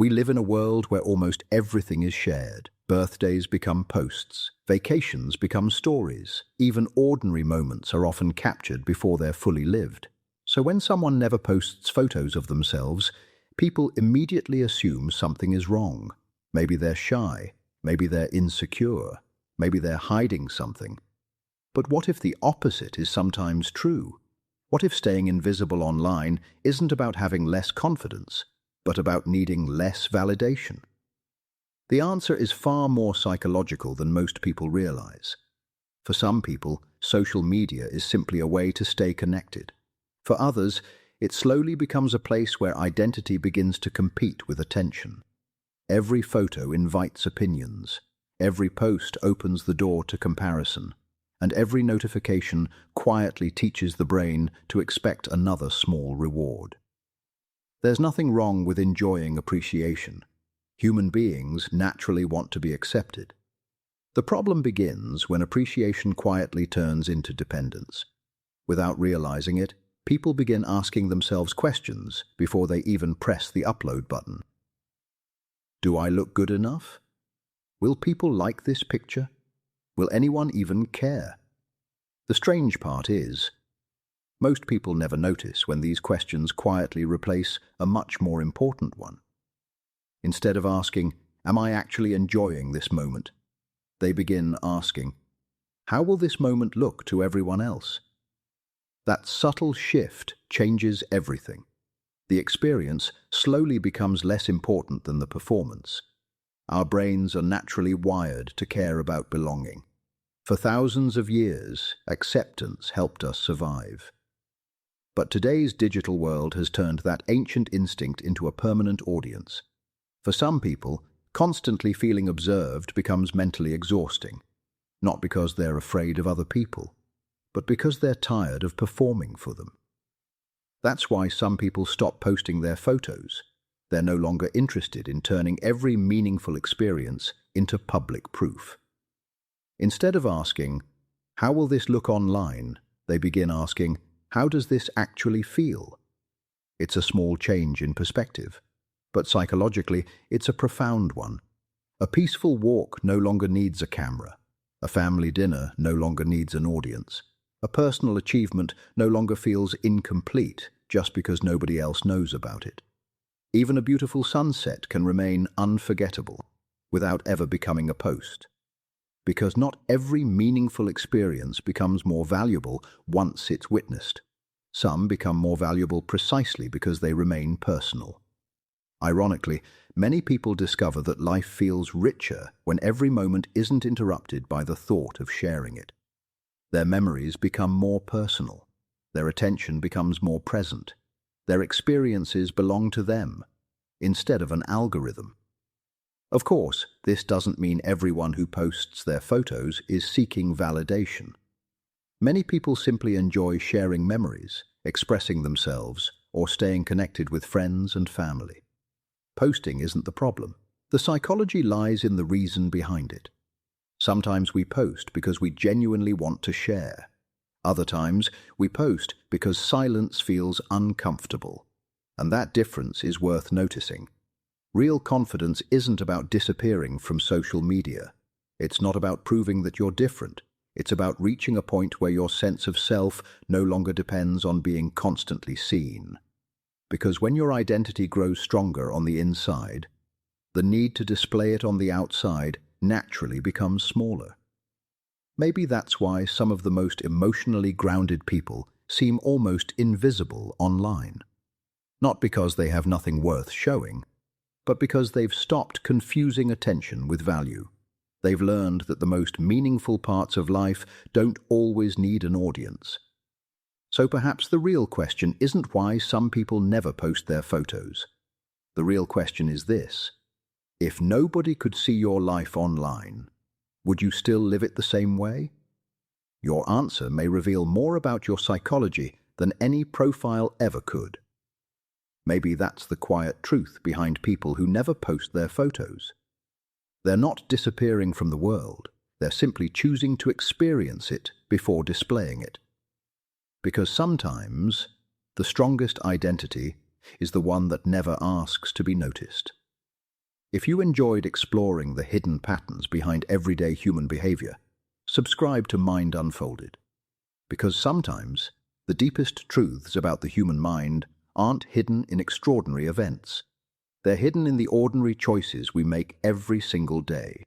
We live in a world where almost everything is shared. Birthdays become posts, vacations become stories, even ordinary moments are often captured before they're fully lived. So when someone never posts photos of themselves, people immediately assume something is wrong. Maybe they're shy, maybe they're insecure, maybe they're hiding something. But what if the opposite is sometimes true? What if staying invisible online isn't about having less confidence, but about needing less validation? The answer is far more psychological than most people realize. For some people, social media is simply a way to stay connected. For others, it slowly becomes a place where identity begins to compete with attention. Every photo invites opinions, every post opens the door to comparison, and every notification quietly teaches the brain to expect another small reward. There's nothing wrong with enjoying appreciation. Human beings naturally want to be accepted. The problem begins when appreciation quietly turns into dependence. Without realizing it, people begin asking themselves questions before they even press the upload button. Do I look good enough? Will people like this picture? Will anyone even care? The strange part is, most people never notice when these questions quietly replace a much more important one. Instead of asking, "Am I actually enjoying this moment?" they begin asking, "How will this moment look to everyone else?" That subtle shift changes everything. The experience slowly becomes less important than the performance. Our brains are naturally wired to care about belonging. For thousands of years, acceptance helped us survive. But today's digital world has turned that ancient instinct into a permanent audience. For some people, constantly feeling observed becomes mentally exhausting, not because they're afraid of other people, but because they're tired of performing for them. That's why some people stop posting their photos. They're no longer interested in turning every meaningful experience into public proof. Instead of asking, "How will this look online?" they begin asking, "How does this actually feel?" It's a small change in perspective, but psychologically, it's a profound one. A peaceful walk no longer needs a camera. A family dinner no longer needs an audience. A personal achievement no longer feels incomplete just because nobody else knows about it. Even a beautiful sunset can remain unforgettable without ever becoming a post. Because not every meaningful experience becomes more valuable once it's witnessed. Some become more valuable precisely because they remain personal. Ironically, many people discover that life feels richer when every moment isn't interrupted by the thought of sharing it. Their memories become more personal. Their attention becomes more present. Their experiences belong to them, instead of an algorithm. Of course, this doesn't mean everyone who posts their photos is seeking validation. Many people simply enjoy sharing memories, expressing themselves, or staying connected with friends and family. Posting isn't the problem. The psychology lies in the reason behind it. Sometimes we post because we genuinely want to share. Other times, we post because silence feels uncomfortable. And that difference is worth noticing. Real confidence isn't about disappearing from social media. It's not about proving that you're different. It's about reaching a point where your sense of self no longer depends on being constantly seen. Because when your identity grows stronger on the inside, the need to display it on the outside naturally becomes smaller. Maybe that's why some of the most emotionally grounded people seem almost invisible online. Not because they have nothing worth showing, but because they've stopped confusing attention with value. They've learned that the most meaningful parts of life don't always need an audience. So perhaps the real question isn't why some people never post their photos. The real question is this: if nobody could see your life online, would you still live it the same way? Your answer may reveal more about your psychology than any profile ever could. Maybe that's the quiet truth behind people who never post their photos. They're not disappearing from the world. They're simply choosing to experience it before displaying it. Because sometimes the strongest identity is the one that never asks to be noticed. If you enjoyed exploring the hidden patterns behind everyday human behavior, subscribe to Mind Unfolded. Because sometimes, the deepest truths about the human mind aren't hidden in extraordinary events. They're hidden in the ordinary choices we make every single day.